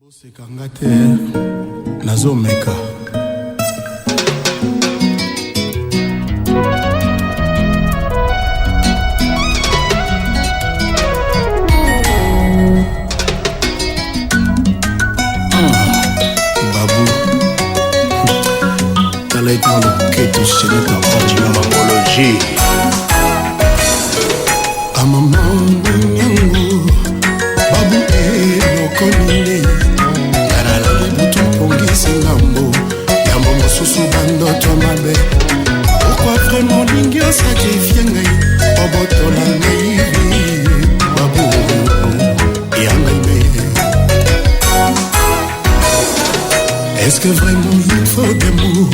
Bosekanga te nazomeka Babu Talaita loketo cheneka Fadjima Mangologie Amama nyango Babu lokonile Yaralale butu pongisi ngambo Yambo mosusu bandoto mabe Pourquoi vraiment lingyo sakrifie ngai Obotola ngai Babu Yangai Est-ce que vraiment il faut des mots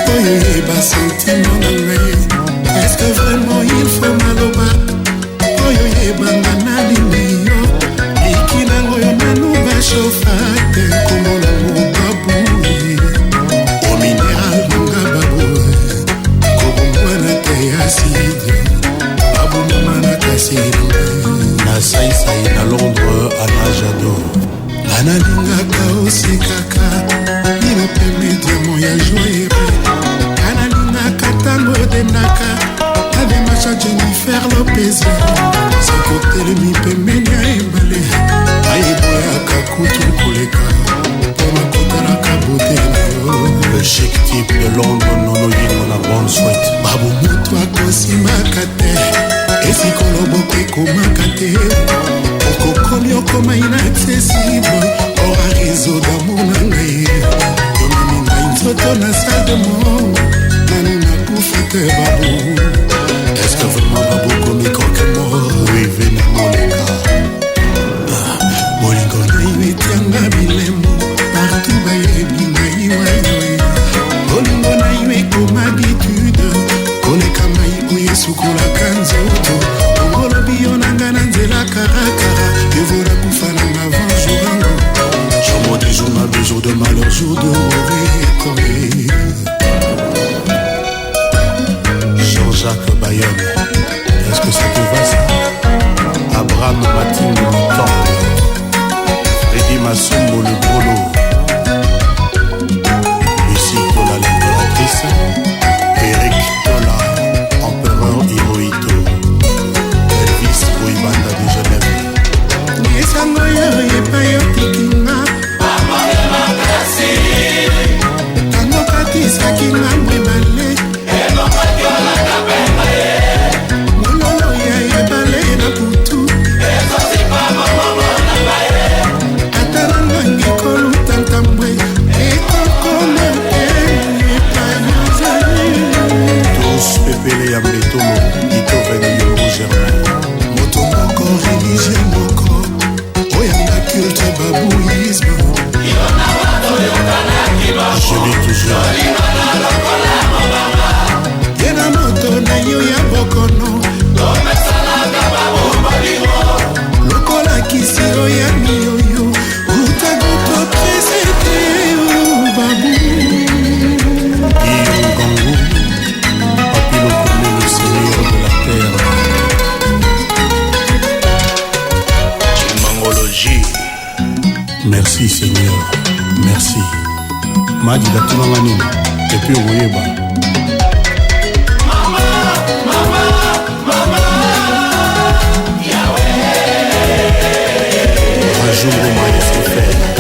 pour y sentiment dans est-ce que vraiment il faut maloba pour y bangana linio likina ngoyo nanu ba chauffate comme le babu au minéral nga babu comme bwana te acide babu mama na kasiri na sai na Londres à la Jado Lana lingaka osikaka Nino permettre moya joie Kana lingaka tango denaka Ade macha Jennifer Lopez Sekote mi pemenya embale Aiboya kakutu kuleka Poma kotala kabote Le chic type de Londres nono yino na bonne souhaite Babu mutu akosima te Esikolo bokwe komaka te Okokomi okoma inaccessible Ora réseau d'amour nangaye Yomini ngai nzoto na salle de mort Nani na koufite babu Est-ce que vraiment babu komi koke mort Oui, vena molenga Bolingo na etianga bilemo Partout bayebi ngai wayoye Bolingo na iwe comme habitude Koleka mai oye sukolaka nzoto Ongolobi yonanga na nzela karakara Evola kufana avant jourango Jour des jours ma jour de malheur, jour de mauvais. Jean-Jacques Bayonne, est-ce que ça te va ça? Abraham Mathilde Mitton, Freddy Massombo le Bolo, Lucie Tola l'impératrice, Eric Tola, empereur Hirohito, Elvis Boibanda de Genève. Niesango yo yepayo tikinga Tango katisaki ngamwe bale Mololo ya ebale na putu Ataranga ngikolu tantambwe Ekokome Tous pepele ya mbetomo Ito veni yoro germain Moto moko religion moko Oyanga culte babouisme je lis toujours Yena moto na yo ya bokono Lokola kisiro ya miyoyo Utagoto presete babu Guillaume Gangou Papi Lokone le seigneur de la terre Mangologie Merci Seigneur, merci Madi Datunanga nini, epi ouyeba Mama, Yahweh Un jour de moi, est-ce que fait